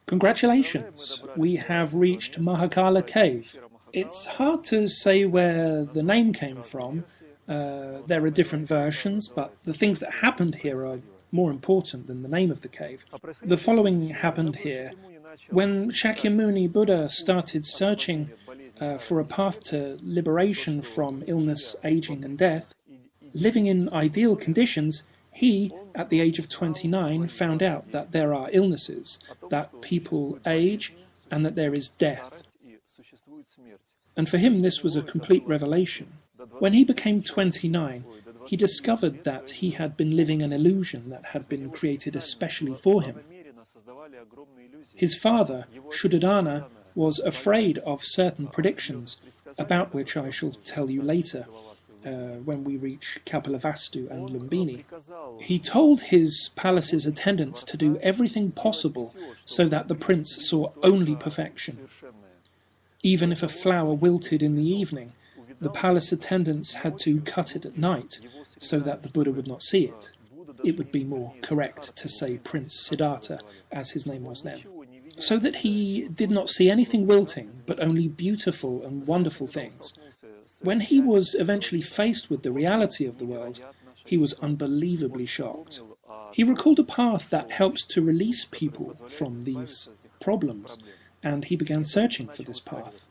Congratulations! We have reached Mahakala Cave. It's hard to say where the name came from. There are different versions, but the things that happened here are more important than the name of the cave. The following happened here. When Shakyamuni Buddha started searching for a path to liberation from illness, aging and death, living in ideal conditions, he, at the age of 29, found out that there are illnesses, that people age, and that there is death. And for him this was a complete revelation. When he became 29, he discovered that he had been living an illusion that had been created especially for him. His father, Shuddhadana, was afraid of certain predictions, about which I shall tell you later, when we reach Kapilavastu and Lumbini. He told his palace's attendants to do everything possible so that the prince saw only perfection. Even if a flower wilted in the evening, the palace attendants had to cut it at night so that the Buddha would not see it. It would be more correct to say Prince Siddhartha, as his name was then. So that he did not see anything wilting, but only beautiful and wonderful things. When he was eventually faced with the reality of the world, he was unbelievably shocked. He recalled a path that helps to release people from these problems, and he began searching for this path.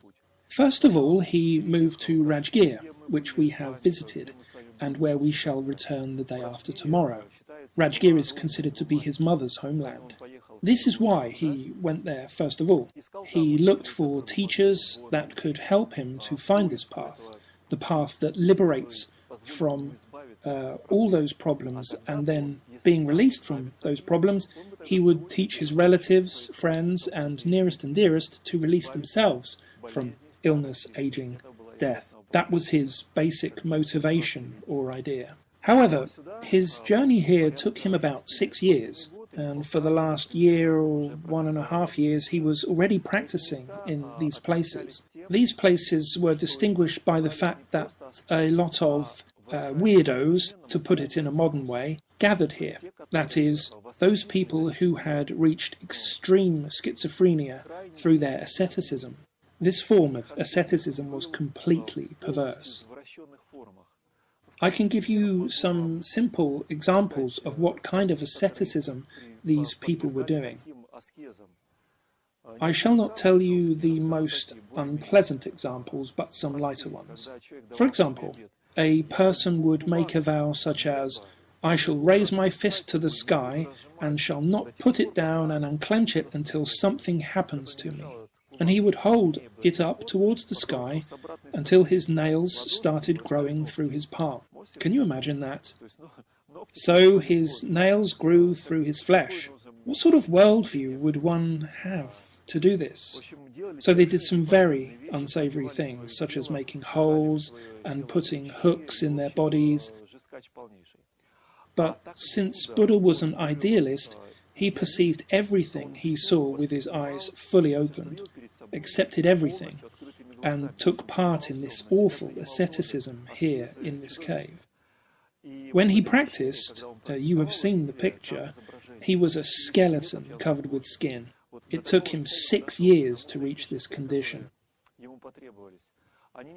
First of all, he moved to Rajgir, which we have visited, and where we shall return the day after tomorrow. Rajgir is considered to be his mother's homeland. This is why he went there first of all. He looked for teachers that could help him to find this path, the path that liberates from all those problems, and then, being released from those problems, he would teach his relatives, friends, and nearest and dearest to release themselves from illness, aging, death. That was his basic motivation or idea. However, his journey here took him about 6 years, and for the last year or 1.5 years he was already practicing in these places. These places were distinguished by the fact that a lot of weirdos, to put it in a modern way, gathered here. That is, those people who had reached extreme schizophrenia through their asceticism. This form of asceticism was completely perverse. I can give you some simple examples of what kind of asceticism these people were doing. I shall not tell you the most unpleasant examples, but some lighter ones. For example, a person would make a vow such as, "I shall raise my fist to the sky and shall not put it down and unclench it until something happens to me." And he would hold it up towards the sky until his nails started growing through his palm. Can you imagine that? So his nails grew through his flesh. What sort of worldview would one have to do this? So they did some very unsavory things, such as making holes and putting hooks in their bodies. But since Buddha was an idealist, he perceived everything he saw with his eyes fully opened, accepted everything, and took part in this awful asceticism here in this cave. When he practiced, you have seen the picture, he was a skeleton covered with skin. It took him 6 years to reach this condition.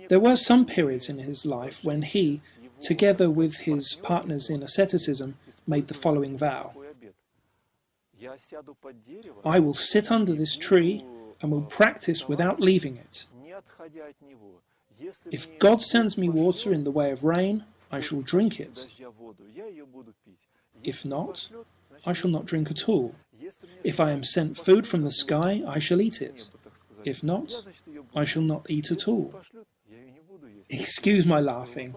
There were some periods in his life when he, together with his partners in asceticism, made the following vow. "I will sit under this tree and will practice without leaving it. If God sends me water in the way of rain, I shall drink it. If not, I shall not drink at all. If I am sent food from the sky, I shall eat it. If not, I shall not eat at all." Excuse my laughing.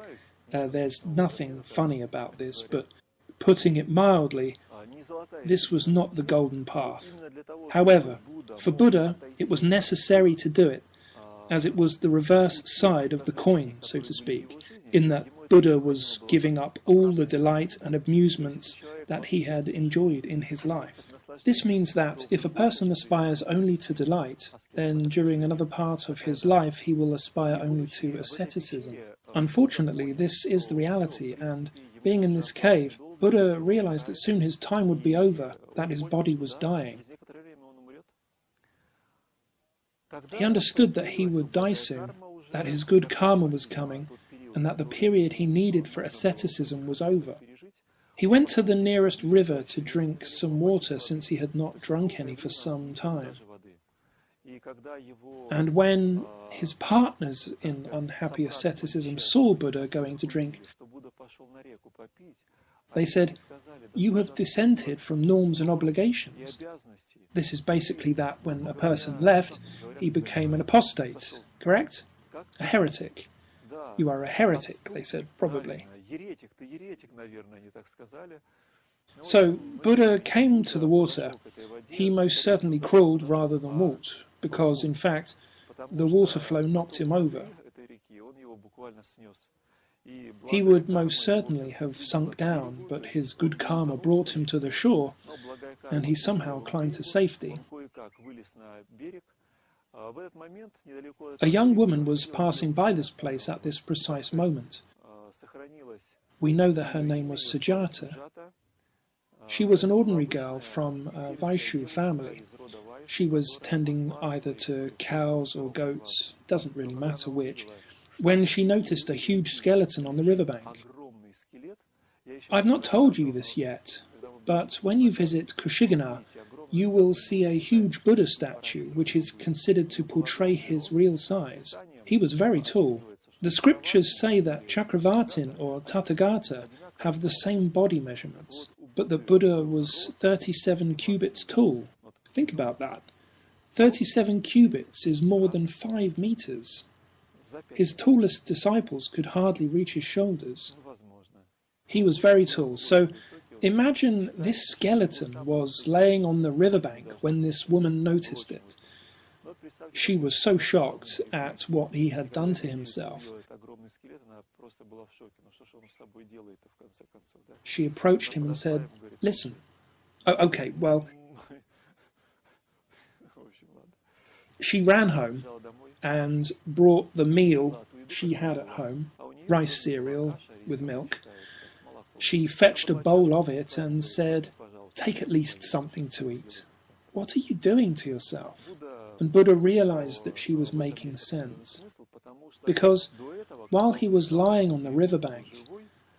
There's nothing funny about this, but putting it mildly, this was not the golden path. However, for Buddha, it was necessary to do it, as it was the reverse side of the coin, so to speak, in that Buddha was giving up all the delight and amusements that he had enjoyed in his life. This means that if a person aspires only to delight, then during another part of his life he will aspire only to asceticism. Unfortunately, this is the reality, and being in this cave, Buddha realized that soon his time would be over, that his body was dying. He understood that he would die soon, that his good karma was coming, and that the period he needed for asceticism was over. He went to the nearest river to drink some water since he had not drunk any for some time. And when his partners in unhappy asceticism saw Buddha going to drink, they said, "You have dissented from norms and obligations." This is basically that when a person left, he became an apostate, correct? A heretic. You are a heretic, they said, probably. So Buddha came to the water. He most certainly crawled rather than walked, because, in fact, the water flow knocked him over. He would most certainly have sunk down, but his good karma brought him to the shore, and he somehow climbed to safety. A young woman was passing by this place at this precise moment. We know that her name was Sujata. She was an ordinary girl from a Vaishyu family. She was tending either to cows or goats, doesn't really matter which, when she noticed a huge skeleton on the riverbank. I've not told you this yet, but when you visit Kushigana, you will see a huge Buddha statue which is considered to portray his real size. He was very tall. The scriptures say that Chakravartin or Tathagata have the same body measurements, but that Buddha was 37 cubits tall. Think about that. 37 cubits is more than 5 meters. His tallest disciples could hardly reach his shoulders. He was very tall, so imagine this skeleton was laying on the riverbank when this woman noticed it. She was so shocked at what he had done to himself. She approached him and said, "Listen, okay, well..." She ran home and brought the meal she had at home, rice cereal with milk. She fetched a bowl of it and said, "Take at least something to eat. What are you doing to yourself?" And Buddha realized that she was making sense. Because while he was lying on the riverbank,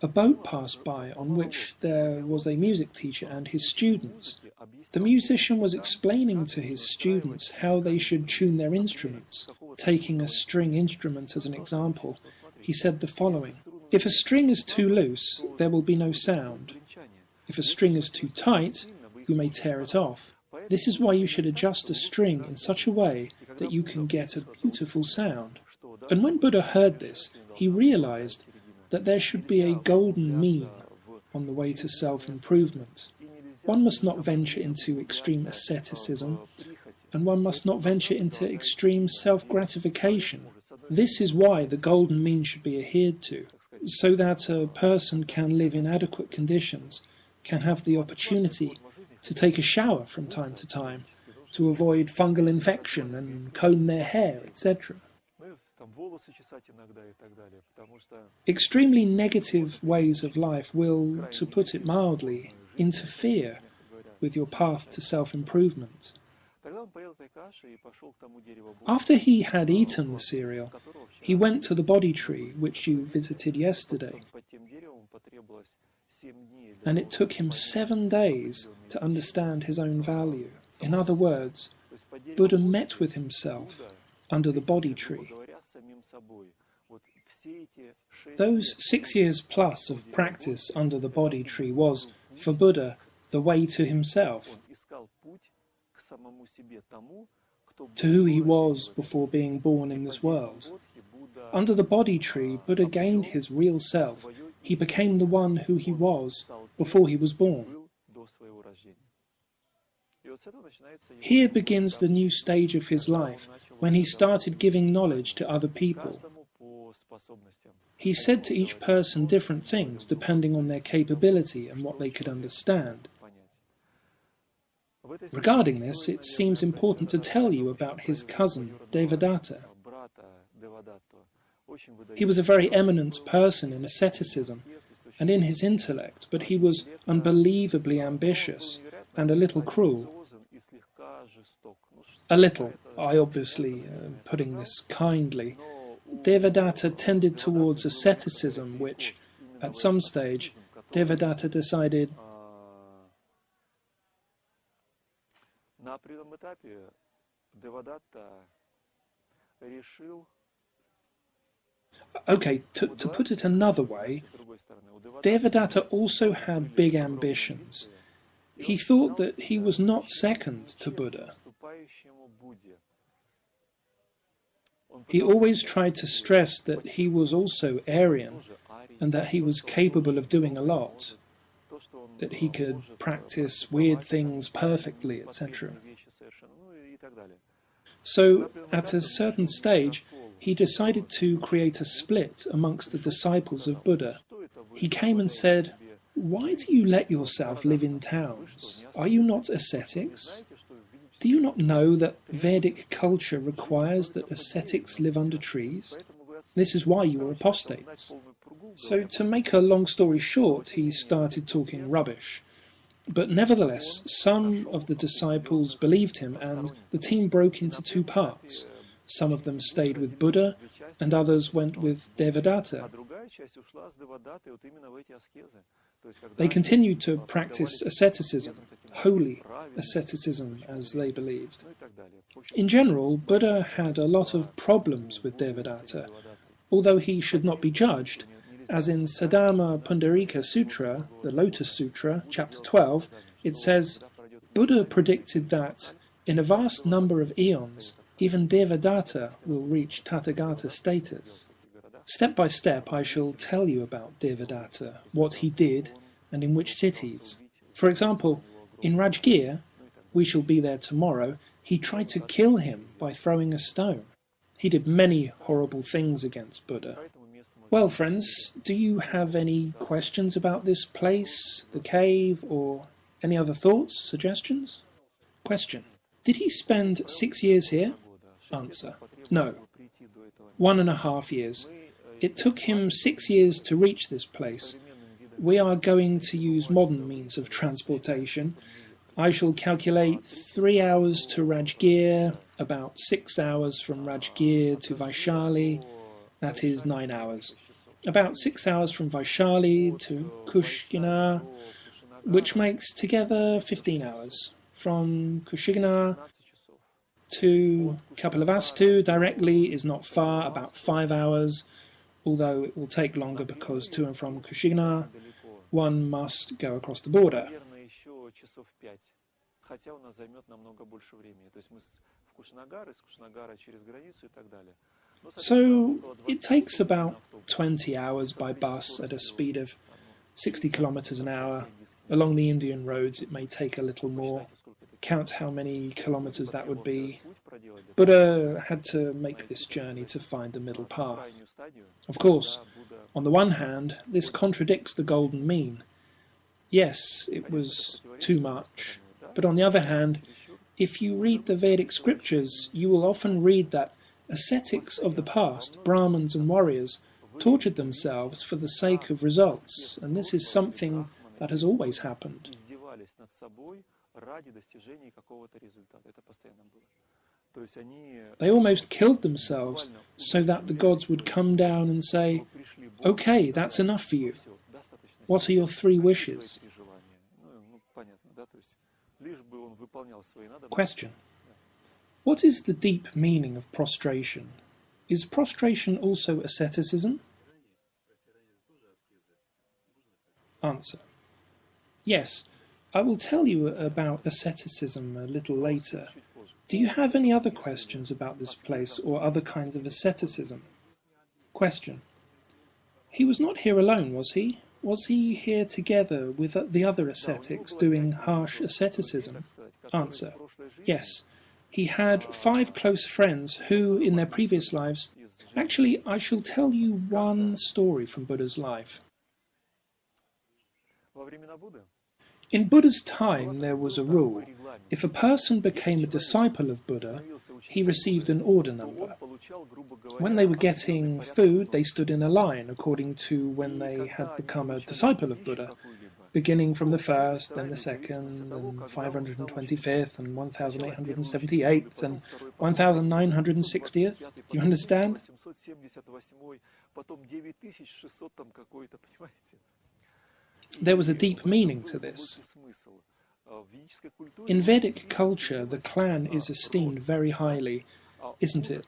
a boat passed by on which there was a music teacher and his students. The musician was explaining to his students how they should tune their instruments. Taking a string instrument as an example, he said the following: "If a string is too loose, there will be no sound. If a string is too tight, you may tear it off. This is why you should adjust a string in such a way that you can get a beautiful sound." And when Buddha heard this, he realized that there should be a golden mean on the way to self-improvement. One must not venture into extreme asceticism, and one must not venture into extreme self-gratification. This is why the golden mean should be adhered to, so that a person can live in adequate conditions, can have the opportunity to take a shower from time to time, to avoid fungal infection and comb their hair, etc. Extremely negative ways of life will, to put it mildly, interfere with your path to self-improvement. After he had eaten the cereal, he went to the Bodhi tree, which you visited yesterday, and it took him 7 days to understand his own value. In other words, Buddha met with himself under the Bodhi tree. Those 6 years plus of practice under the Bodhi tree was, for Buddha, the way to himself, to who he was before being born in this world. Under the Bodhi tree, Buddha gained his real self. He became the one who he was before he was born. Here begins the new stage of his life, when he started giving knowledge to other people. He said to each person different things, depending on their capability and what they could understand. Regarding this, it seems important to tell you about his cousin, Devadatta. He was a very eminent person in asceticism and in his intellect, but he was unbelievably ambitious and a little cruel. A little. I obviously putting this kindly. Devadatta tended towards asceticism, which, at some stage, Devadatta decided. На определенном этапе Девадатта решил. Okay, to put it another way, Devadatta also had big ambitions. He thought that he was not second to Buddha. He always tried to stress that he was also Aryan and that he was capable of doing a lot, that he could practice weird things perfectly, etc. So, at a certain stage, he decided to create a split amongst the disciples of Buddha. He came and said, "Why do you let yourself live in towns? Are you not ascetics? Do you not know that Vedic culture requires that ascetics live under trees? This is why you are apostates." So, to make a long story short, he started talking rubbish. But nevertheless, some of the disciples believed him, and the team broke into two parts. Some of them stayed with Buddha, and others went with Devadatta. They continued to practice asceticism, holy asceticism, as they believed. In general, Buddha had a lot of problems with Devadatta, although he should not be judged, as in Saddharma Pundarika Sutra, the Lotus Sūtra, chapter 12, it says, Buddha predicted that, in a vast number of eons, even Devadatta will reach Tathagata status. Step by step I shall tell you about Devadatta, what he did, and in which cities. For example, in Rajgir, we shall be there tomorrow, he tried to kill him by throwing a stone. He did many horrible things against Buddha. Well, friends, do you have any questions about this place, the cave, or any other thoughts, suggestions? Question. Did he spend 6 years here? Answer. No. 1.5 years. It took him 6 years to reach this place. We are going to use modern means of transportation. I shall calculate 3 hours to Rajgir, about 6 hours from Rajgir to Vaishali, that is 9 hours. About 6 hours from Vaishali to Kushignar, which makes together 15 hours. From Kushignar to Kapilavastu directly is not far, about 5 hours, although it will take longer because to and from Kushignar one must go across the border. So it takes about 20 hours by bus at a speed of 60 kilometers an hour. Along the Indian roads it may take a little more. Count how many kilometers that would be. Buddha had to make this journey to find the middle path. Of course, on the one hand, this contradicts the golden mean. Yes, it was too much. But on the other hand, if you read the Vedic scriptures, you will often read that ascetics of the past, Brahmins and warriors, tortured themselves for the sake of results, and this is something that has always happened. They almost killed themselves so that the gods would come down and say, "Okay, that's enough for you. What are your 3 wishes?" Question. What is the deep meaning of prostration? Is prostration also asceticism? Answer. Yes, I will tell you about asceticism a little later. Do you have any other questions about this place or other kinds of asceticism? Question. He was not here alone, was he? Was he here together with the other ascetics doing harsh asceticism? Answer. Yes. He had 5 close friends who, in their previous lives... Actually, I shall tell you one story from Buddha's life. In Buddha's time, there was a rule. If a person became a disciple of Buddha, he received an order number. When they were getting food, they stood in a line according to when they had become a disciple of Buddha. beginning from the first, then the second, and 525th, and 1878th, and 1960th. Do you understand? There was a deep meaning to this. In Vedic culture, the clan is esteemed very highly, isn't it?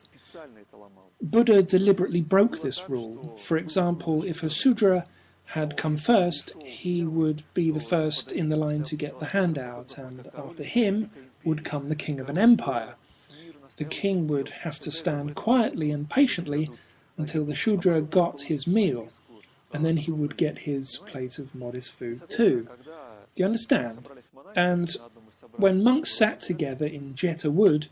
Buddha deliberately broke this rule. For example, if a Sudra had come first, he would be the first in the line to get the handout, and after him would come the king of an empire. The king would have to stand quietly and patiently until the Shudra got his meal, and then he would get his plate of modest food too. Do you understand? And when monks sat together in Jeta Wood,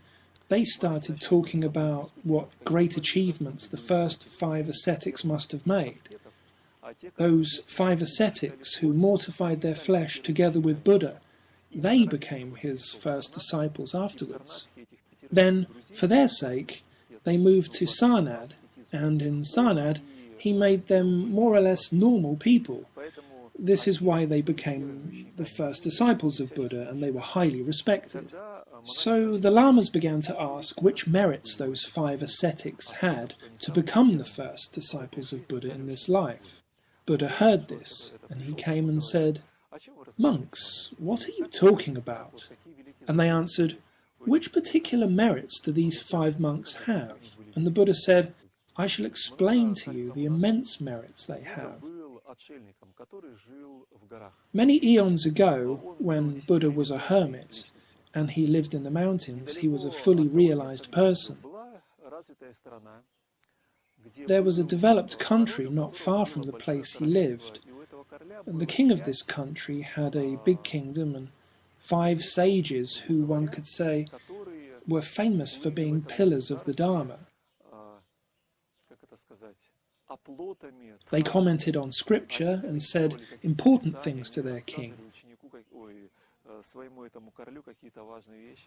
they started talking about what great achievements the first 5 ascetics must have made. Those 5 ascetics who mortified their flesh together with Buddha, they became his first disciples afterwards. Then, for their sake, they moved to Sarnad, and in Sarnad he made them more or less normal people. This is why they became the first disciples of Buddha, and they were highly respected. So the lamas began to ask which merits those 5 ascetics had to become the first disciples of Buddha in this life. Buddha heard this, and he came and said, "Monks, what are you talking about?" And they answered, "Which particular merits do these 5 monks have?" And the Buddha said, "I shall explain to you the immense merits they have." Many eons ago, when Buddha was a hermit, and he lived in the mountains, he was a fully realized person. There was a developed country not far from the place he lived. And the king of this country had a big kingdom and 5 sages who, one could say, were famous for being pillars of the Dharma. They commented on scripture and said important things to their king.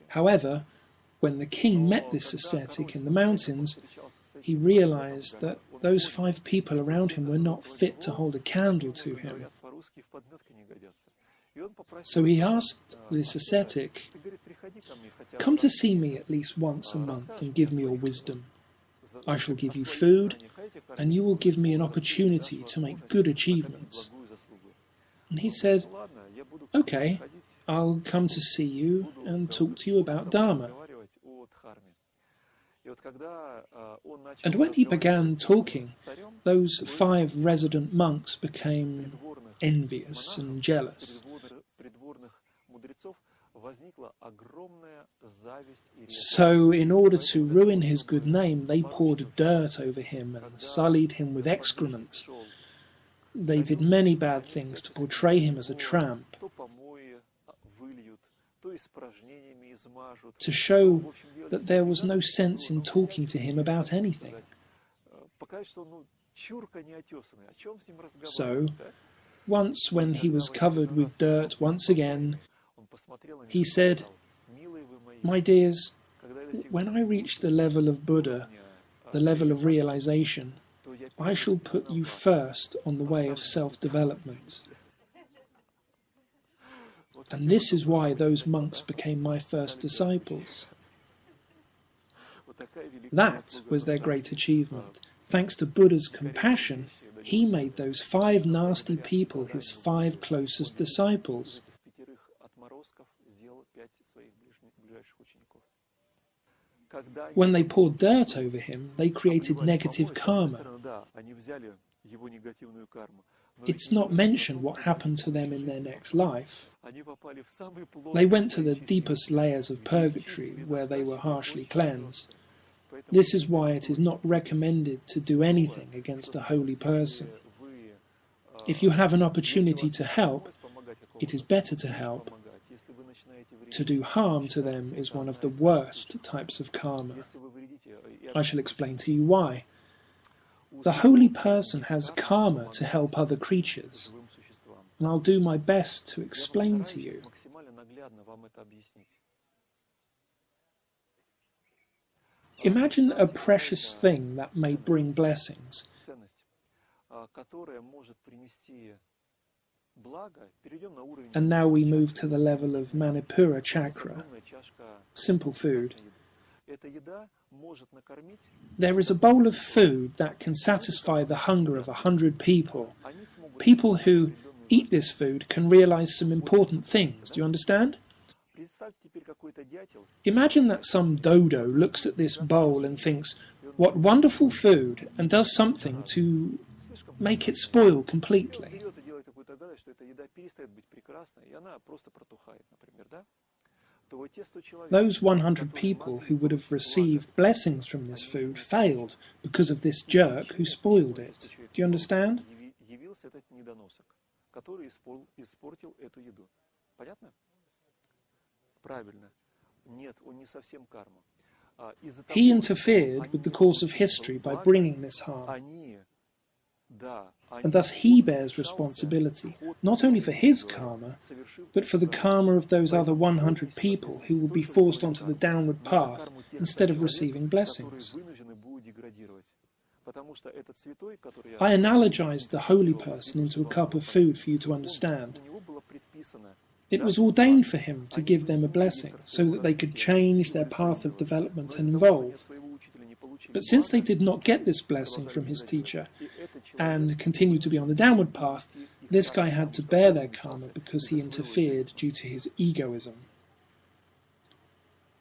However, when the king met this ascetic in the mountains, he realized that those 5 people around him were not fit to hold a candle to him. So he asked this ascetic, "Come to see me at least once a month and give me your wisdom. I shall give you food, and you will give me an opportunity to make good achievements." And he said, "Okay, I'll come to see you and talk to you about Dharma." And when he began talking, those 5 resident monks became envious and jealous. So, in order to ruin his good name, they poured dirt over him and sullied him with excrement. They did many bad things to portray him as a tramp, to show that there was no sense in talking to him about anything. So, once when he was covered with dirt once again, he said, "My dears, when I reach the level of Buddha, the level of realization, I shall put you first on the way of self-development." And this is why those monks became my first disciples. That was their great achievement. Thanks to Buddha's compassion, he made those 5 nasty people his 5 closest disciples. When they poured dirt over him, they created negative karma. It's not mentioned what happened to them in their next life. They went to the deepest layers of purgatory, where they were harshly cleansed. This is why it is not recommended to do anything against a holy person. If you have an opportunity to help, it is better to help. To do harm to them is one of the worst types of karma. I shall explain to you why. The holy person has karma to help other creatures, and I'll do my best to explain to you. Imagine a precious thing that may bring blessings. And now we move to the level of Manipura chakra, simple food. There is a bowl of food that can satisfy the hunger of 100 people. People who eat this food can realize some important things. Do you understand? Imagine that some dodo looks at this bowl and thinks, what wonderful food, and does something to make it spoil completely. Those 100 people who would have received blessings from this food failed because of this jerk who spoiled it. Do you understand? He interfered with the course of history by bringing this harm. And thus he bears responsibility, not only for his karma, but for the karma of those other 100 people who will be forced onto the downward path instead of receiving blessings. I analogized the holy person into a cup of food for you to understand. It was ordained for him to give them a blessing so that they could change their path of development and evolve. But since they did not get this blessing from his teacher and continued to be on the downward path, this guy had to bear their karma because he interfered due to his egoism.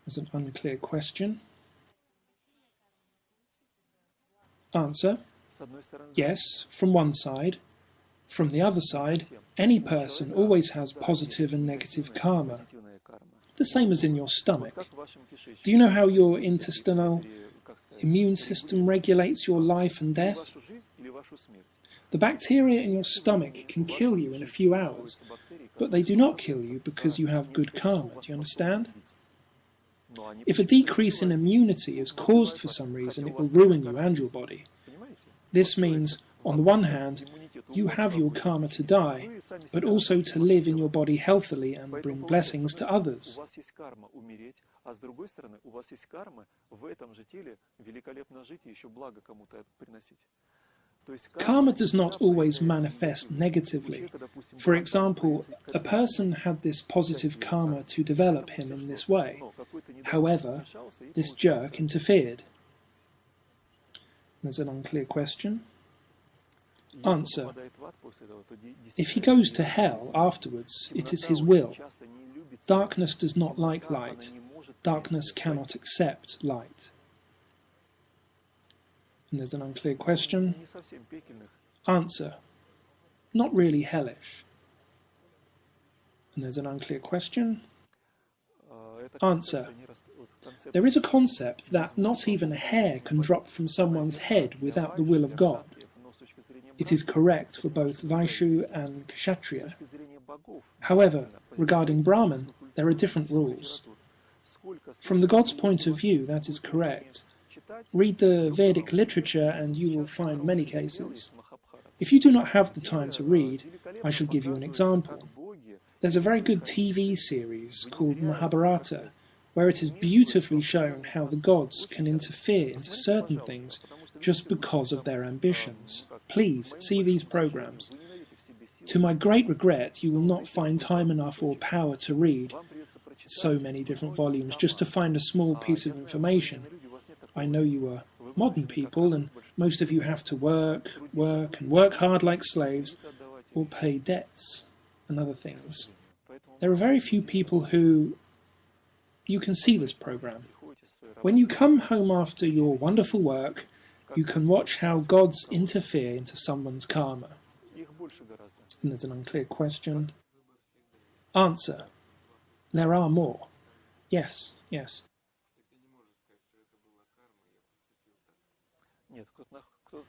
There's an unclear question. Answer: yes, from one side. From the other side, any person always has positive and negative karma, the same as in your stomach. Do you know how your intestinal immune system regulates your life and death? The bacteria in your stomach can kill you in a few hours, but they do not kill you because you have good karma. Do you understand? If a decrease in immunity is caused for some reason, it will ruin you and your body. This means, on the one hand, you have your karma to die, but also to live in your body healthily and bring blessings to others. Karma does not always manifest negatively. For example, a person had this positive karma to develop him in this way. However, this jerk interfered. There's an unclear question. Answer: if he goes to hell afterwards, it is his will. Darkness does not like light. Darkness cannot accept light. And there's an unclear question. Answer: not really hellish. And there's an unclear question. Answer: there is a concept that not even a hair can drop from someone's head without the will of God. It is correct for both Vaishyu and Kshatriya. However, regarding Brahman, there are different rules. From the God's point of view, that is correct. Read the Vedic literature and you will find many cases. If you do not have the time to read, I shall give you an example. There's a very good TV series called Mahabharata, where it is beautifully shown how the gods can interfere into certain things just because of their ambitions. Please see these programs. To my great regret, you will not find time enough or power to read so many different volumes just to find a small piece of information. I know you are modern people, and most of you have to work hard like slaves, or pay debts and other things. There are very few people who... You can see this program. When you come home after your wonderful work, you can watch how gods interfere into someone's karma. And there's an unclear question. Answer: there are more. Yes, yes.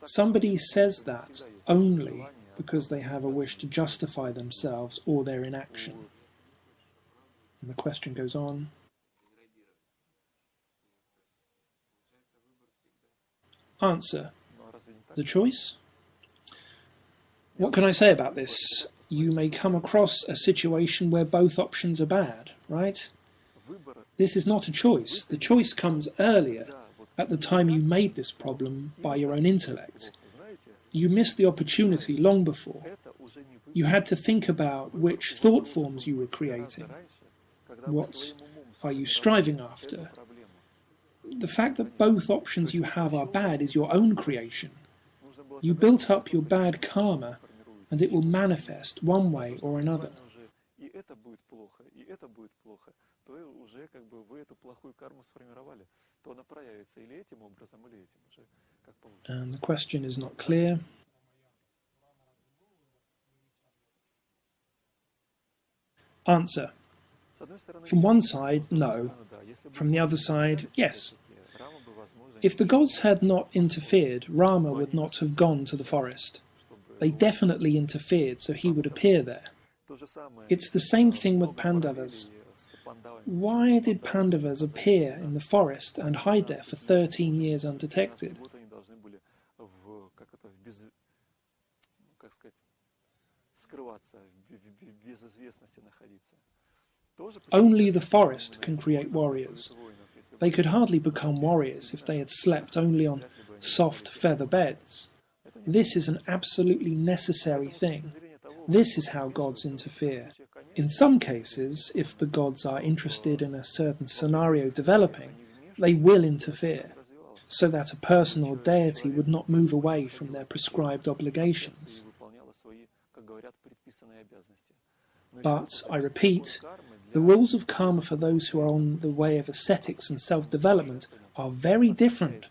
Somebody says that only because they have a wish to justify themselves or their inaction. And the question goes on. Answer: the choice? What can I say about this? You may come across a situation where both options are bad, right? This is not a choice. The choice comes earlier, at the time you made this problem by your own intellect. You missed the opportunity long before. You had to think about which thought forms you were creating. What are you striving after? The fact that both options you have are bad is your own creation. You built up your bad karma, and it will manifest one way or another. And the question is not clear. Answer. From one side, no. From the other side, yes. If the gods had not interfered, Rama would not have gone to the forest. They definitely interfered, so he would appear there. It's the same thing with Pandavas. Why did Pandavas appear in the forest and hide there for 13 years undetected? Only the forest can create warriors. They could hardly become warriors if they had slept only on soft feather beds. This is an absolutely necessary thing. This is how gods interfere. In some cases, if the gods are interested in a certain scenario developing, they will interfere, so that a person or deity would not move away from their prescribed obligations. But, I repeat, the rules of karma for those who are on the way of ascetics and self-development are very different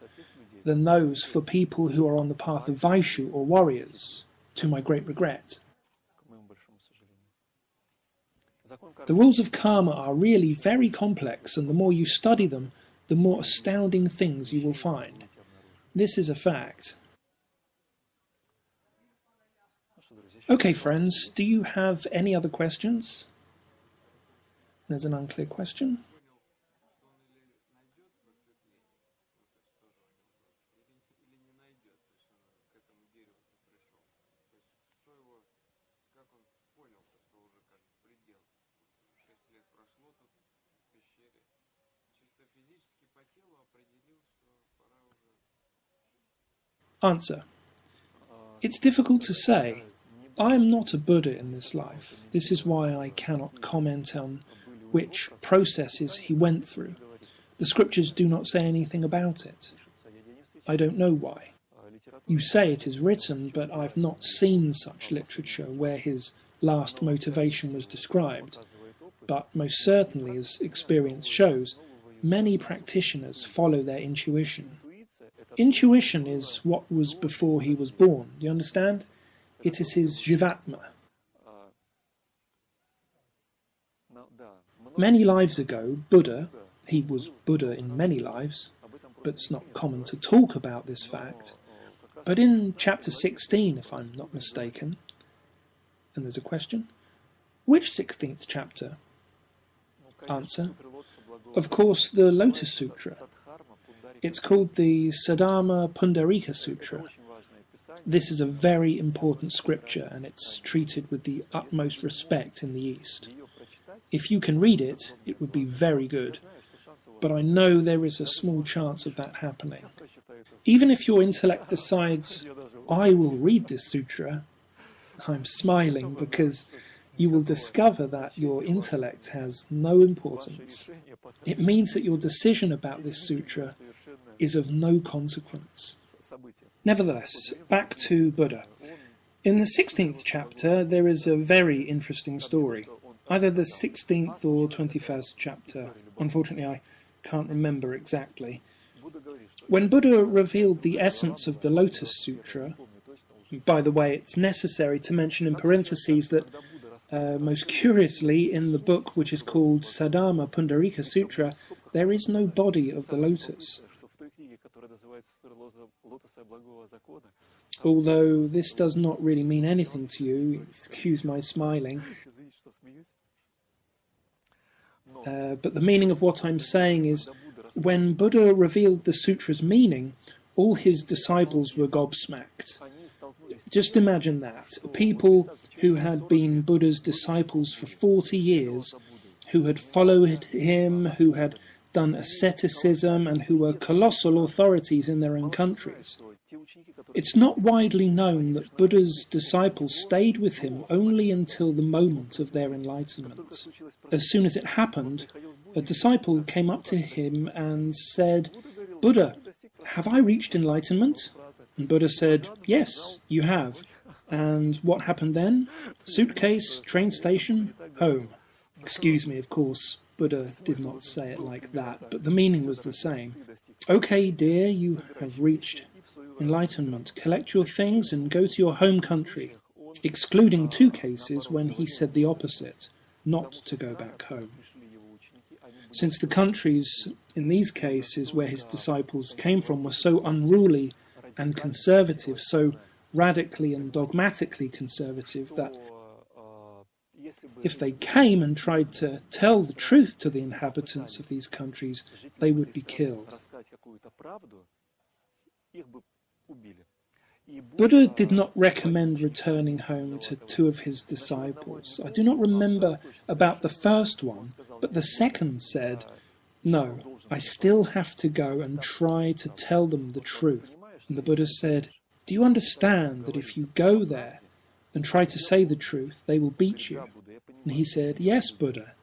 than those for people who are on the path of Vaishu or warriors, to my great regret. The rules of karma are really very complex, and the more you study them, the more astounding things you will find. This is a fact. Okay, friends, do you have any other questions? There's an unclear question. Answer. It's difficult to say. I am not a Buddha in this life. This is why I cannot comment on which processes he went through. The scriptures do not say anything about it. I don't know why. You say it is written, but I've not seen such literature where his last motivation was described. But most certainly, as experience shows, many practitioners follow their intuition. Intuition is what was before he was born. Do you understand? It is his jivatma. Many lives ago, Buddha, he was Buddha in many lives, but it's not common to talk about this fact. But in chapter 16, if I'm not mistaken, and there's a question, which 16th chapter? Answer. Of course, the Lotus Sūtra. It's called the Sadama Pundarika Sutra. This is a very important scripture, and it's treated with the utmost respect in the East. If you can read it, it would be very good. But I know there is a small chance of that happening. Even if your intellect decides, I will read this sutra, I'm smiling because you will discover that your intellect has no importance. It means that your decision about this sutra is of no consequence. Nevertheless, back to Buddha. In the 16th chapter, there is a very interesting story. Either the 16th or 21st chapter. Unfortunately, I can't remember exactly. When Buddha revealed the essence of the Lotus Sūtra, by the way, it's necessary to mention in parentheses that, most curiously, in the book which is called Sadama Pundarika Sutra, there is no body of the lotus. Although this does not really mean anything to you, excuse my smiling. But the meaning of what I'm saying is, when Buddha revealed the sutra's meaning, all his disciples were gobsmacked. Just imagine that. People who had been Buddha's disciples for 40 years, who had followed him, who had done asceticism and who were colossal authorities in their own countries. It's not widely known that Buddha's disciples stayed with him only until the moment of their enlightenment. As soon as it happened, a disciple came up to him and said, "Buddha, have I reached enlightenment?" And Buddha said, "Yes, you have." And what happened then? Suitcase, train station, home. Excuse me, of course, Buddha did not say it like that, but the meaning was the same. "Okay, dear, you have reached enlightenment. Collect your things and go to your home country," excluding 2 cases when he said the opposite, not to go back home. Since the countries in these cases where his disciples came from were so unruly and conservative, so radically and dogmatically conservative, that if they came and tried to tell the truth to the inhabitants of these countries, they would be killed. Buddha did not recommend returning home to 2 of his disciples. I do not remember about the first one, but the second said, "No, I still have to go and try to tell them the truth." And the Buddha said, "Do you understand that if you go there and try to say the truth, they will beat you?" And he said, "Yes, Buddha,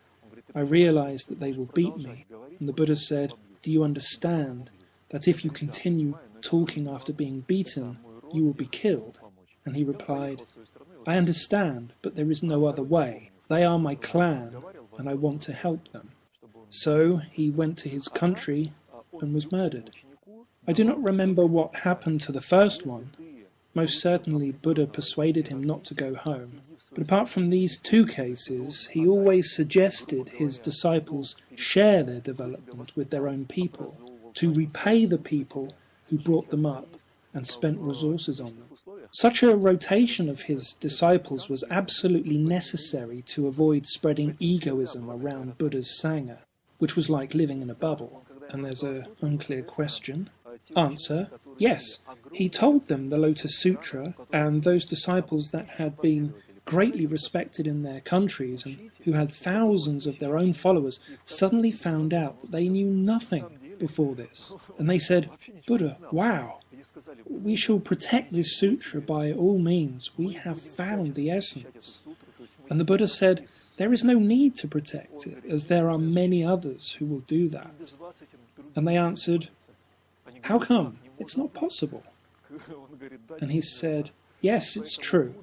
I realize that they will beat me." And the Buddha said, "Do you understand that if you continue talking after being beaten, you will be killed?" And he replied, "I understand, but there is no other way. They are my clan, and I want to help them." So he went to his country and was murdered. I do not remember what happened to the first one. Most certainly Buddha persuaded him not to go home. But apart from these 2 cases, he always suggested his disciples share their development with their own people, to repay the people who brought them up and spent resources on them. Such a rotation of his disciples was absolutely necessary to avoid spreading egoism around Buddha's Sangha, which was like living in a bubble. And there's an unclear question. Answer, yes. He told them the Lotus Sūtra, and those disciples that had been greatly respected in their countries and who had thousands of their own followers suddenly found out that they knew nothing before this. And they said, "Buddha, wow, we shall protect this sutra by all means. We have found the essence." And the Buddha said, "There is no need to protect it, as there are many others who will do that." And they answered, "How come? It's not possible." And he said, "Yes, it's true."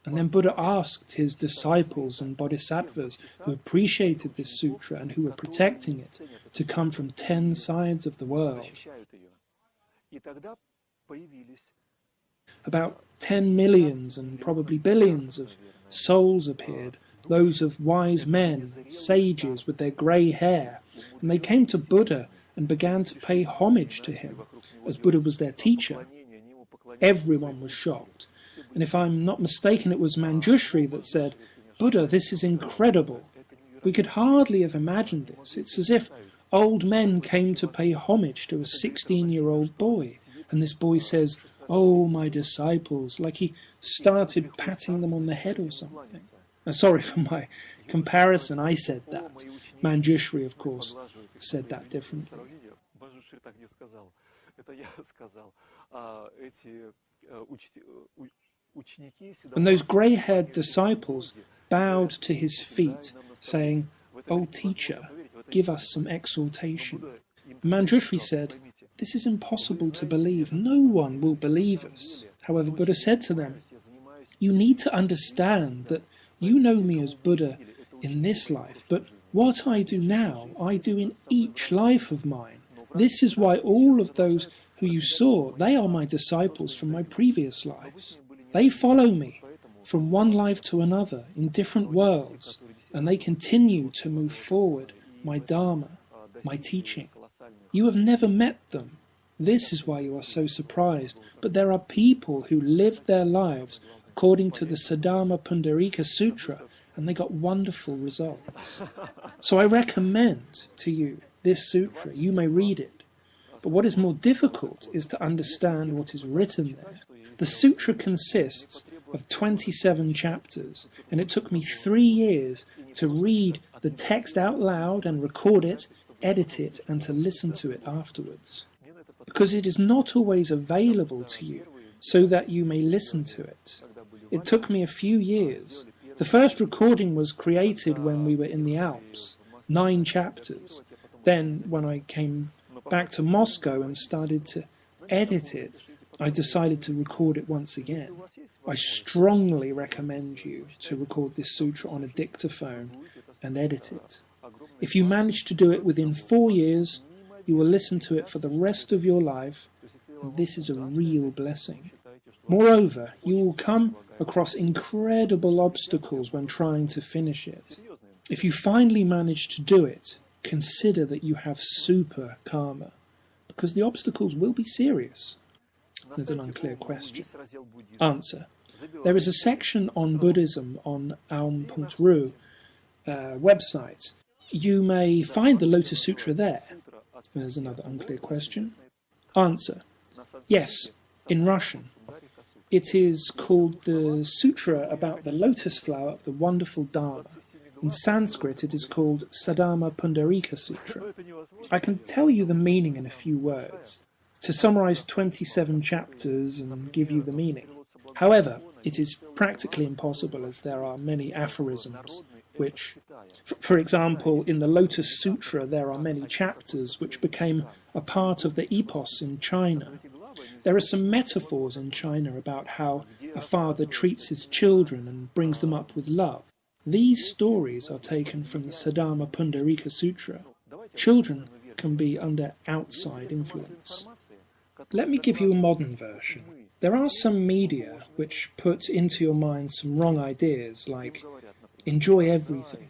And then Buddha asked his disciples and bodhisattvas who appreciated this sutra and who were protecting it to come from 10 sides of the world. About 10 millions and probably billions of souls appeared, those of wise men, sages with their grey hair, and they came to Buddha and began to pay homage to him, as Buddha was their teacher. Everyone was shocked. And if I'm not mistaken, it was Manjushri that said, "Buddha, this is incredible. We could hardly have imagined this. It's as if old men came to pay homage to a 16-year-old boy. And this boy says, 'Oh, my disciples,' like he started patting them on the head or something." Sorry for my comparison, I said that. Manjushri, of course, said that differently. And those grey-haired disciples bowed to his feet, saying, "O teacher, give us some exhortation." Manjushri said, "This is impossible to believe. No one will believe us." However, Buddha said to them, "You need to understand that you know me as Buddha in this life, but what I do now, I do in each life of mine. This is why all of those who you saw, they are my disciples from my previous lives. They follow me from one life to another in different worlds, and they continue to move forward my Dharma, my teaching. You have never met them. This is why you are so surprised. But there are people who lived their lives according to the Saddharma Pundarika Sutra, and they got wonderful results. So I recommend to you this sutra. You may read it. But what is more difficult is to understand what is written there. The sutra consists of 27 chapters, and it took me 3 years to read the text out loud and record it edit it and to listen to it afterwards, because it is not always available to you so that you may listen to it. It took me a few years. The first recording was created when we were in the Alps, 9 chapters. Then, when I came back to Moscow and started to edit it, I decided to record it once again. I strongly recommend you to record this sutra on a dictaphone and edit it. If you manage to do it within 4 years, you will listen to it for the rest of your life, and this is a real blessing. Moreover, you will come across incredible obstacles when trying to finish it. If you finally manage to do it, consider that you have super karma, because the obstacles will be serious. There's an unclear question. Answer. There is a section on Buddhism on aum.ru website. You may find the Lotus Sūtra there. There's another unclear question. Answer. Yes, in Russian. It is called the Sutra about the lotus flower of the wonderful Dharma. In Sanskrit, it is called Sadama Pundarika Sutra. I can tell you the meaning in a few words, to summarize 27 chapters and give you the meaning. However, it is practically impossible as there are many aphorisms which, for example, in the Lotus Sutra there are many chapters which became a part of the epos in China. There are some metaphors in China about how a father treats his children and brings them up with love. These stories are taken from the Sadama Pundarika Sutra. Children can be under outside influence. Let me give you a modern version. There are some media which put into your mind some wrong ideas like enjoy everything,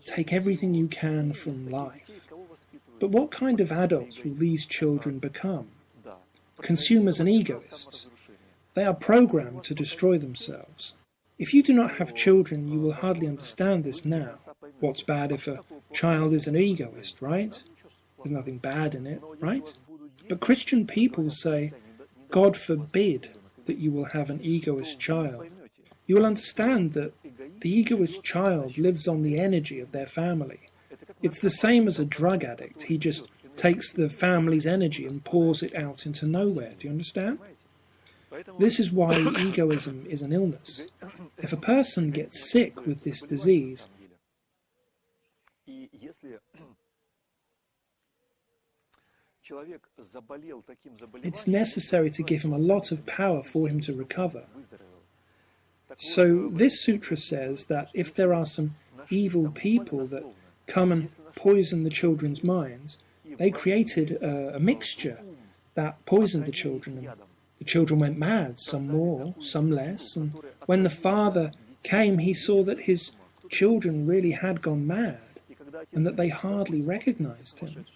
take everything you can from life. But what kind of adults will these children become? Consumers and egoists. They are programmed to destroy themselves. If you do not have children, you will hardly understand this now. What's bad if a child is an egoist, right? There's nothing bad in it, right? But Christian people say, God forbid that you will have an egoist child. You will understand that the egoist child lives on the energy of their family. It's the same as a drug addict. He just takes the family's energy and pours it out into nowhere. Do you understand? This is why egoism is an illness. If a person gets sick with this disease, it's necessary to give him a lot of power for him to recover. So this sutra says that if there are some evil people that come and poison the children's minds, they created a mixture that poisoned the children. And the children went mad, some more, some less. And when the father came, he saw that his children really had gone mad and that they hardly recognized him.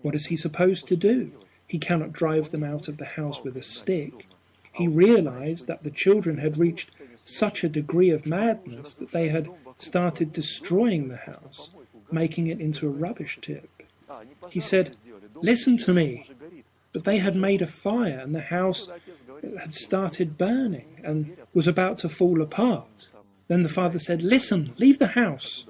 What is he supposed to do? He cannot drive them out of the house with a stick. He realized that the children had reached such a degree of madness that they had started destroying the house, making it into a rubbish tip. He said, "Listen to me." But they had made a fire and the house had started burning and was about to fall apart. Then the father said, "Listen, leave the house."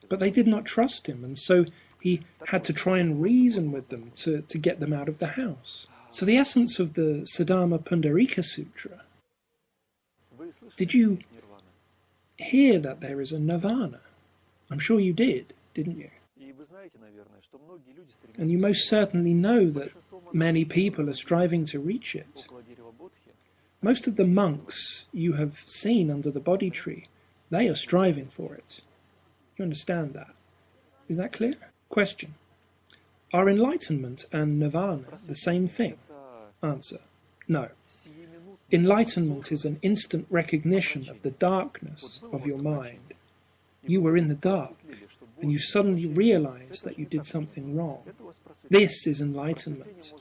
But they did not trust him, and so he had to try and reason with them to get them out of the house. So the essence of the Sadama Pundarika Sutra, did you hear that there is a nirvana? I'm sure you did, didn't you? And you most certainly know that many people are striving to reach it. Most of the monks you have seen under the Bodhi tree, they are striving for it. You understand that? Is that clear? Question. Are enlightenment and nirvana the same thing? Answer. No. Enlightenment is an instant recognition of the darkness of your mind. You were in the dark, and you suddenly realize that you did something wrong. This is enlightenment.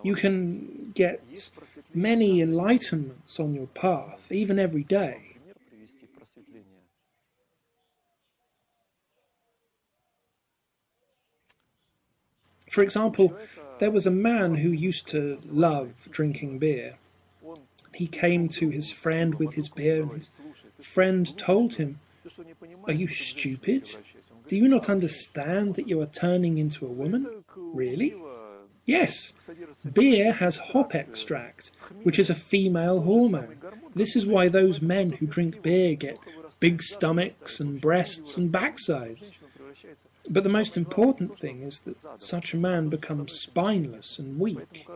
You can get many enlightenments on your path, even every day. For example, there was a man who used to love drinking beer. He came to his friend with his beer, and his friend told him Are you stupid? Do you not understand that you are turning into a woman? Really? Yes. Beer has hop extract, which is a female hormone. This is why those men who drink beer get big stomachs and breasts and backsides. But the most important thing is that such a man becomes spineless and weak.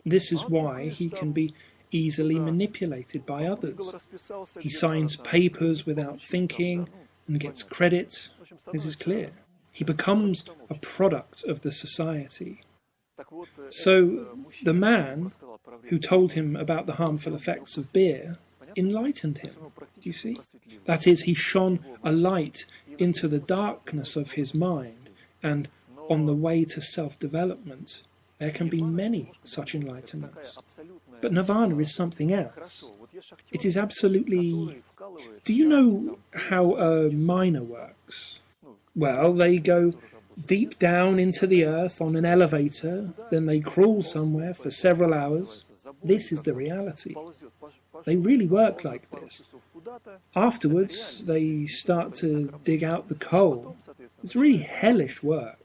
This is why he can be easily manipulated by others. He signs papers without thinking and gets credit. This is clear. He becomes a product of the society. So the man who told him about the harmful effects of beer enlightened him. Do you see? That is, he shone a light into the darkness of his mind, and on the way to self-development there can be many such enlightenments. But nirvana is something else. It is absolutely... Do you know how a miner works? Well, they go deep down into the earth on an elevator, then they crawl somewhere for several hours. This is the reality. They really work like this. Afterwards, they start to dig out the coal. It's really hellish work.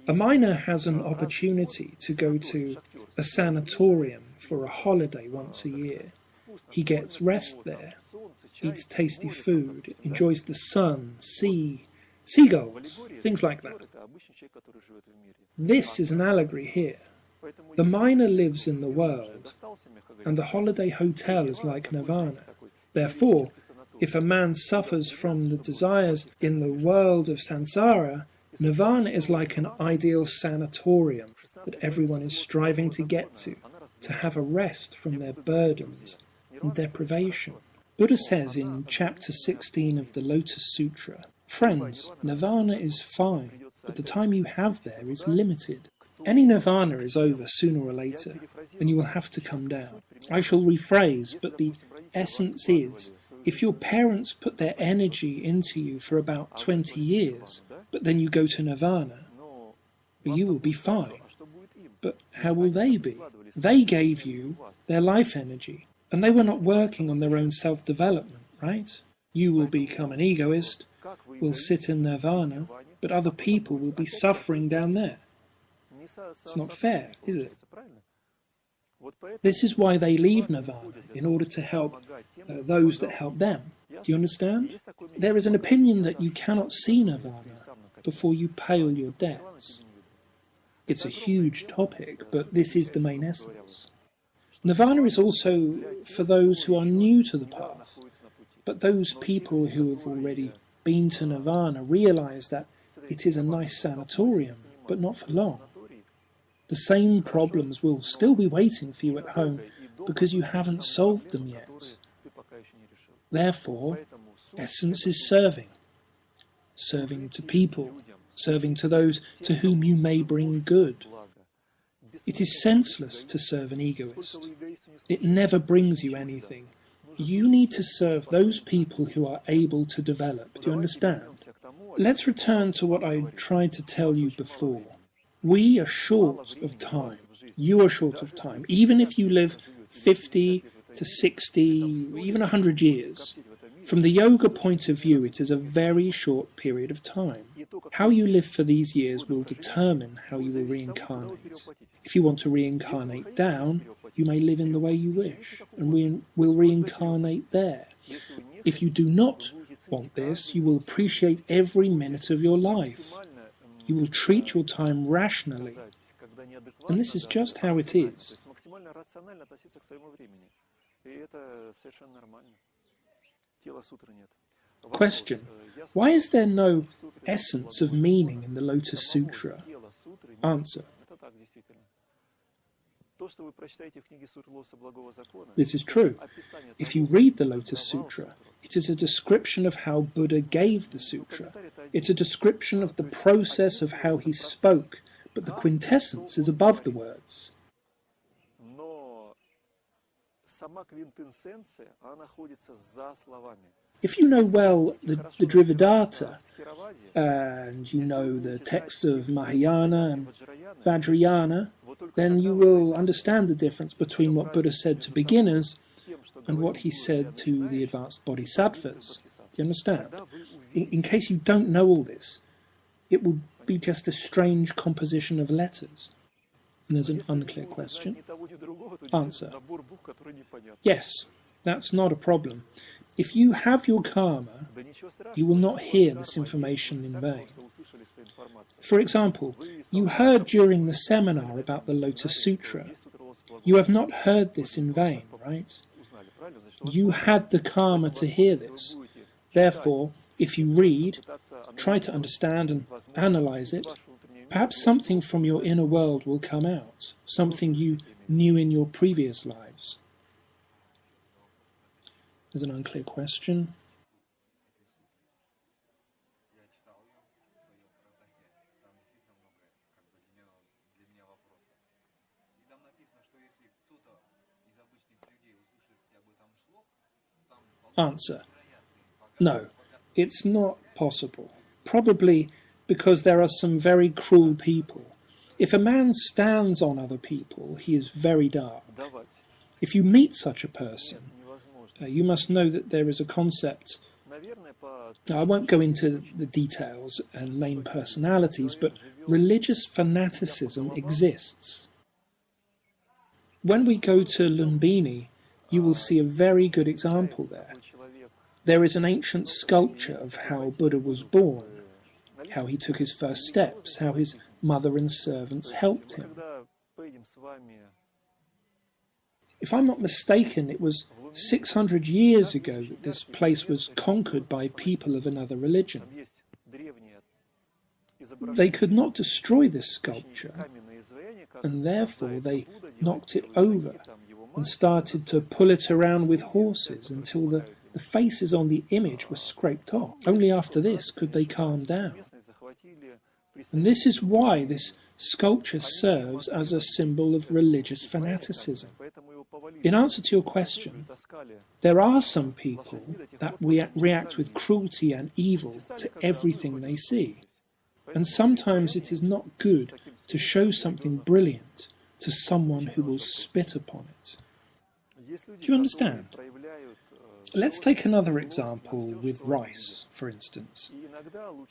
A miner has an opportunity to go to a sanatorium for a holiday once a year. He gets rest there, eats tasty food, enjoys the sun, sea, seagulls, things like that. This is an allegory here. The miner lives in the world, and the holiday hotel is like nirvana. Therefore, if a man suffers from the desires in the world of samsara, nirvana is like an ideal sanatorium that everyone is striving to get to have a rest from their burdens and deprivation. Buddha says in chapter 16 of the Lotus Sūtra, "Friends, nirvana is fine, but the time you have there is limited. Any nirvana is over sooner or later, and you will have to come down." I shall rephrase, but the essence is, if your parents put their energy into you for about 20 years, but then you go to nirvana, you will be fine. But how will they be? They gave you their life energy, and they were not working on their own self-development, right? You will become an egoist, will sit in nirvana, but other people will be suffering down there. It's not fair, is it? This is why they leave nirvana, in order to help those that help them. Do you understand? There is an opinion that you cannot see nirvana before you pay all your debts. It's a huge topic, but this is the main essence. Nirvana is also for those who are new to the path, but those people who have already been to nirvana realize that it is a nice sanatorium, but not for long. The same problems will still be waiting for you at home because you haven't solved them yet. Therefore, essence is serving. Serving to people, serving to those to whom you may bring good. It is senseless to serve an egoist. It never brings you anything. You need to serve those people who are able to develop. Do you understand? Let's return to what I tried to tell you before. We are short of time. You are short of time. Even if you live 50 to 60, even 100 years, from the yoga point of view, it is a very short period of time. How you live for these years will determine how you will reincarnate. If you want to reincarnate down, you may live in the way you wish, and we will reincarnate there. If you do not want this, you will appreciate every minute of your life. You will treat your time rationally. And this is just how it is. Question: why is there no essence of meaning in the Lotus Sutra? Answer: this is true. If you read the Lotus Sutra, it is a description of how Buddha gave the sutra. It's a description of the process of how he spoke, but the quintessence is above the words. If you know well the Devadattas, and you know the texts of Mahayana and Vajrayana, then you will understand the difference between what Buddha said to beginners and what he said to the advanced bodhisattvas. Do you understand? In case you don't know all this, it will be just a strange composition of letters. And there's an unclear question. Answer. Yes, that's not a problem. If you have your karma, you will not hear this information in vain. For example, you heard during the seminar about the Lotus Sūtra. You have not heard this in vain, right? You had the karma to hear this. Therefore, if you read, try to understand and analyze it, perhaps something from your inner world will come out, something you knew in your previous lives. There's an unclear question. Answer. No, it's not possible. Probably because there are some very cruel people. If a man stands on other people, he is very dark. If you meet such a person, you must know that there is a concept. Now, I won't go into the details and name personalities, but religious fanaticism exists. When we go to Lumbini, you will see a very good example there. There is an ancient sculpture of how Buddha was born, how he took his first steps, how his mother and servants helped him. If I'm not mistaken, it was 600 years ago that this place was conquered by people of another religion. They could not destroy this sculpture, and therefore they knocked it over and started to pull it around with horses until the faces on the image were scraped off. Only after this could they calm down. And this is why this sculpture serves as a symbol of religious fanaticism. In answer to your question, there are some people that react with cruelty and evil to everything they see. And sometimes it is not good to show something brilliant to someone who will spit upon it. Do you understand? Let's take another example with rice, for instance.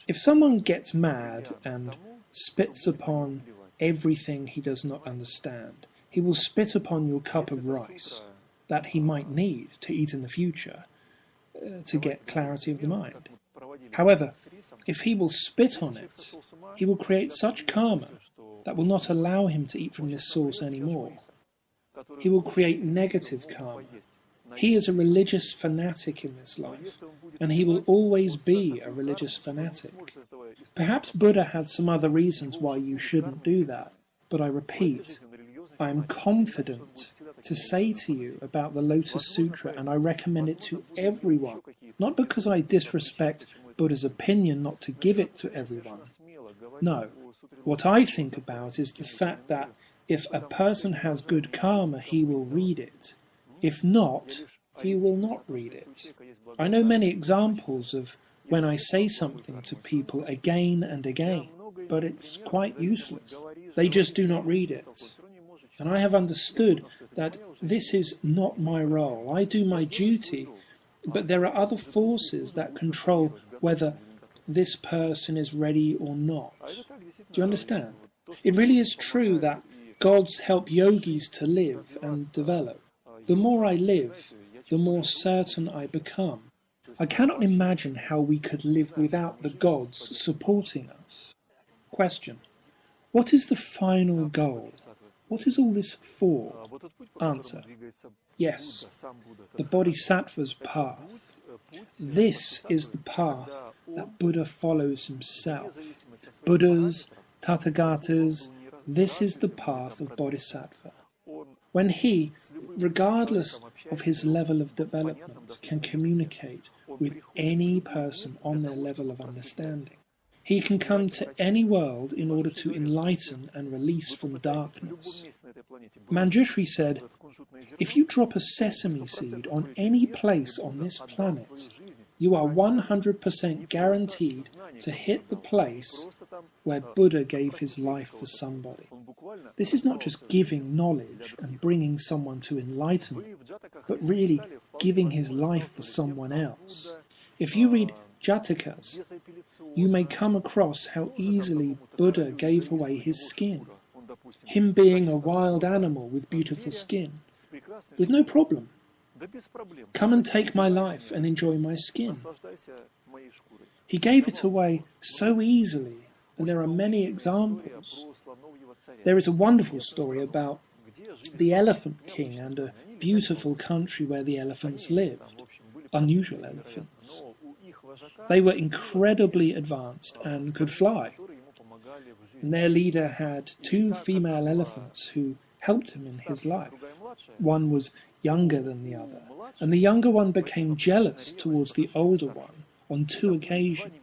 If someone gets mad and spits upon everything he does not understand, he will spit upon your cup of rice that he might need to eat in the future to get clarity of the mind. However, if he will spit on it, he will create such karma that will not allow him to eat from this source anymore. He will create negative karma. He is a religious fanatic in this life, and he will always be a religious fanatic. Perhaps Buddha had some other reasons why you shouldn't do that, but I repeat, I am confident to say to you about the Lotus Sūtra, and I recommend it to everyone, not because I disrespect Buddha's opinion not to give it to everyone. No, what I think about is the fact that if a person has good karma, he will read it. If not, he will not read it. I know many examples of when I say something to people again and again, but it's quite useless. They just do not read it. And I have understood that this is not my role. I do my duty, but there are other forces that control whether this person is ready or not. Do you understand? It really is true that gods help yogis to live and develop. The more I live, the more certain I become. I cannot imagine how we could live without the gods supporting us. Question. What is the final goal? What is all this for? Answer. Yes, the Bodhisattva's path. This is the path that Buddha follows himself. Buddhas, Tathagatas, this is the path of Bodhisattva. When he, regardless of his level of development, can communicate with any person on their level of understanding, he can come to any world in order to enlighten and release from darkness. Manjushri said, if you drop a sesame seed on any place on this planet, you are 100% guaranteed to hit the place where Buddha gave his life for somebody. This is not just giving knowledge and bringing someone to enlightenment, but really giving his life for someone else. If you read Jatakas, you may come across how easily Buddha gave away his skin. Him being a wild animal with beautiful skin, with no problem. Come and take my life and enjoy my skin. He gave it away so easily, and there are many examples. There is a wonderful story about the Elephant King and a beautiful country where the elephants lived, unusual elephants. They were incredibly advanced and could fly. And their leader had 2 female elephants who helped him in his life. One was younger than the other, and the younger one became jealous towards the older one on 2 occasions.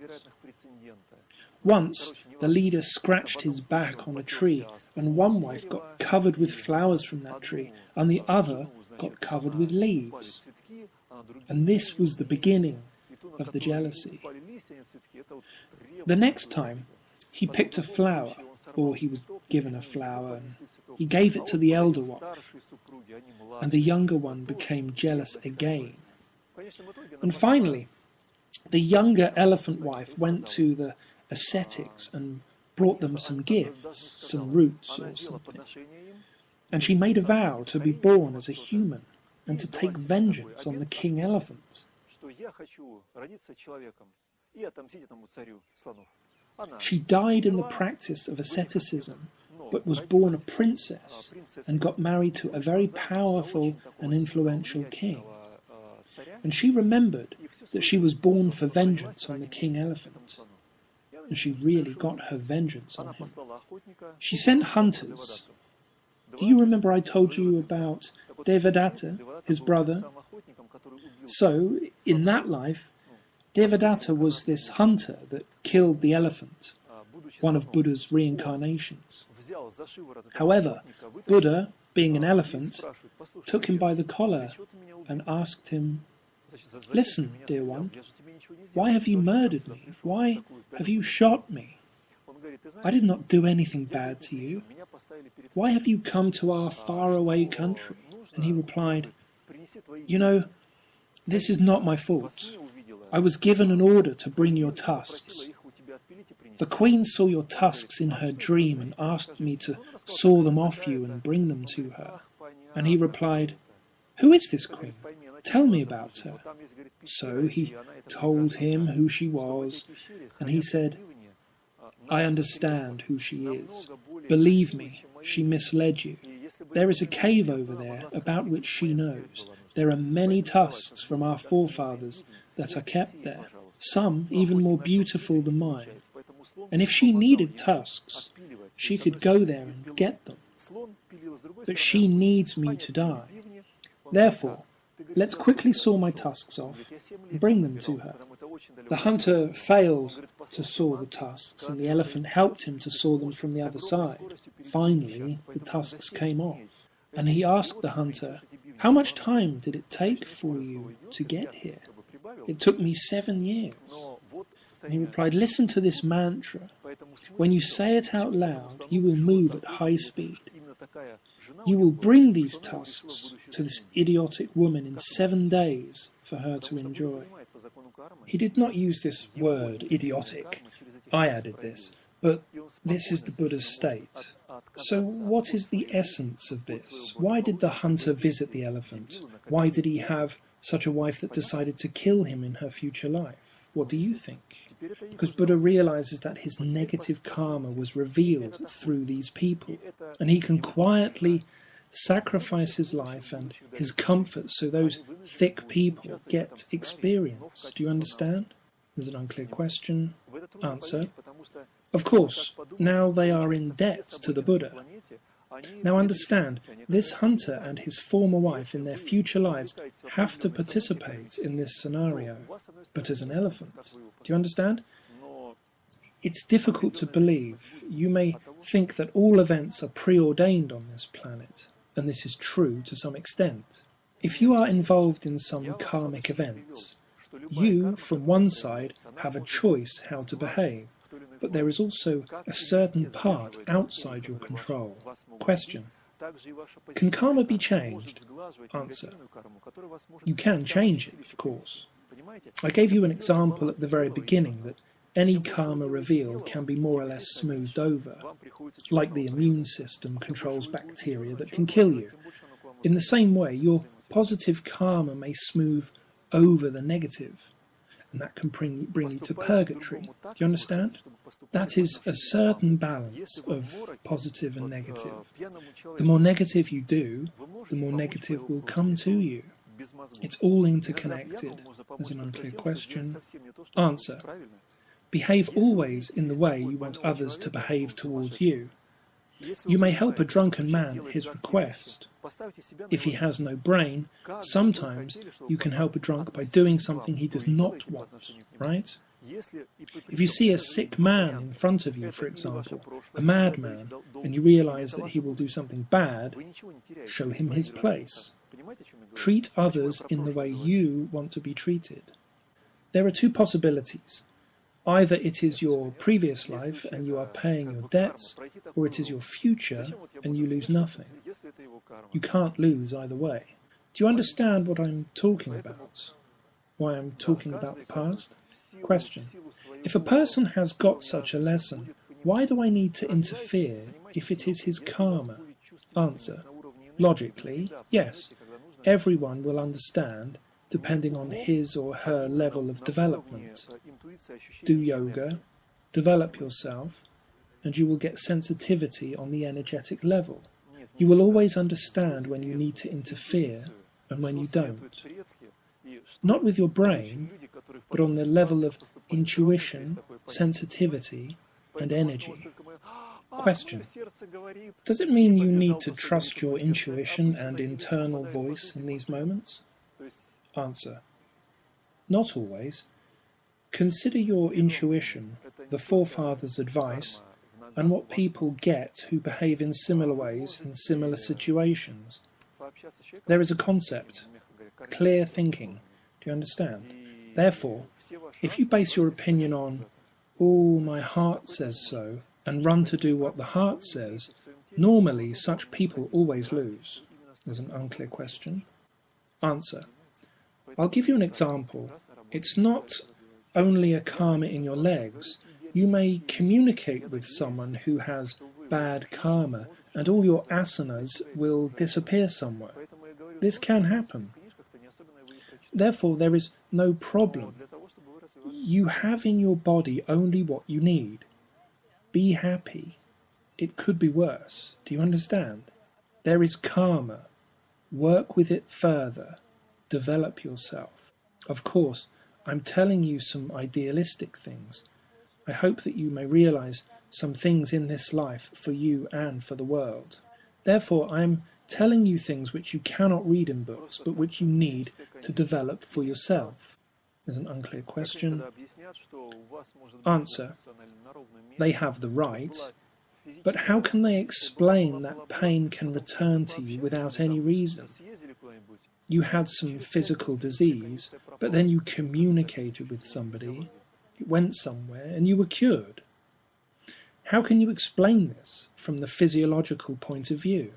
Once, the leader scratched his back on a tree, and one wife got covered with flowers from that tree, and the other got covered with leaves. And this was the beginning of the jealousy. The next time, he picked a flower, or he was given a flower, and he gave it to the elder wife, and the younger one became jealous again. And finally, the younger elephant wife went to the ascetics and brought them some gifts, some roots or something. And she made a vow to be born as a human and to take vengeance on the king elephant. She died in the practice of asceticism, but was born a princess and got married to a very powerful and influential king. And she remembered that she was born for vengeance on the king elephant. And she really got her vengeance on him. She sent hunters. Do you remember I told you about Devadatta, his brother? So, in that life, Devadatta was this hunter that killed the elephant, one of Buddha's reincarnations. However, Buddha, being an elephant, took him by the collar and asked him, "Listen, dear one, why have you murdered me? Why have you shot me? I did not do anything bad to you. Why have you come to our faraway country?" And he replied, "You know, this is not my fault. I was given an order to bring your tusks. The queen saw your tusks in her dream and asked me to saw them off you and bring them to her." And he replied, "Who is this queen? Tell me about her." So he told him who she was, and he said, "I understand who she is. Believe me, she misled you. There is a cave over there about which she knows. There are many tusks from our forefathers that are kept there, some even more beautiful than mine. And if she needed tusks, she could go there and get them. But she needs me to die. Therefore, let's quickly saw my tusks off and bring them to her." The hunter failed to saw the tusks, and the elephant helped him to saw them from the other side. Finally, the tusks came off, and he asked the hunter, "How much time did it take for you to get here?" "It took me 7 years." And he replied, "Listen to this mantra. When you say it out loud, you will move at high speed. You will bring these tusks to this idiotic woman in 7 days for her to enjoy." He did not use this word, idiotic. I added this, but this is the Buddha's state. So what is the essence of this? Why did the hunter visit the elephant? Why did he have such a wife that decided to kill him in her future life? What do you think? Because Buddha realizes that his negative karma was revealed through these people, and he can quietly sacrifice his life and his comfort so those thick people get experience. Do you understand? There's an unclear question. Answer. Of course, now they are in debt to the Buddha. Now understand, this hunter and his former wife in their future lives have to participate in this scenario, but as an elephant. Do you understand? It's difficult to believe. You may think that all events are preordained on this planet, and this is true to some extent. If you are involved in some karmic events, You, from one side, have a choice how to behave, but there is also a certain part outside your control. Question: can karma be changed? Answer: you can change it, of course. I gave you an example at the very beginning that any karma revealed can be more or less smoothed over, like the immune system controls bacteria that can kill you. In the same way, your positive karma may smooth over the negative, and that can bring you to purgatory. Do you understand? That is a certain balance of positive and negative. The more negative you do, the more negative will come to you. It's all interconnected. There's an unclear question. Answer: behave always in the way you want others to behave towards you. You may help a drunken man at his request. If he has no brain, sometimes you can help a drunk by doing something he does not want, right? If you see a sick man in front of you, for example, a madman, and you realize that he will do something bad, show him his place. Treat others in the way you want to be treated. There are two possibilities. Either it is your previous life and you are paying your debts, or it is your future and you lose nothing. You can't lose either way. Do you understand what I'm talking about? Why I'm talking about the past? Question: if a person has got such a lesson, why do I need to interfere if it is his karma? Answer: logically, yes. Everyone will understand, depending on his or her level of development. Do yoga, develop yourself, and you will get sensitivity on the energetic level. You will always understand when you need to interfere and when you don't. Not with your brain, but on the level of intuition, sensitivity, and energy. Question: does it mean you need to trust your intuition and internal voice in these moments? Answer: not always. Consider your intuition, the forefathers' advice, and what people get who behave in similar ways in similar situations. There is a concept, clear thinking. Do you understand? Therefore, if you base your opinion on, "Oh, my heart says so," and run to do what the heart says, normally such people always lose. There's an unclear question. Answer: I'll give you an example. It's not only a karma in your legs. You may communicate with someone who has bad karma, and all your asanas will disappear somewhere. This can happen. Therefore, there is no problem. You have in your body only what you need. Be happy. It could be worse. Do you understand? There is karma. Work with it further. Develop yourself. Of course, I'm telling you some idealistic things. I hope that you may realize some things in this life for you and for the world. Therefore, I am telling you things which you cannot read in books, but which you need to develop for yourself. There's an unclear question. Answer: they have the right, but how can they explain that pain can return to you without any reason? You had some physical disease, but then you communicated with somebody, it went somewhere, and you were cured. How can you explain this from the physiological point of view?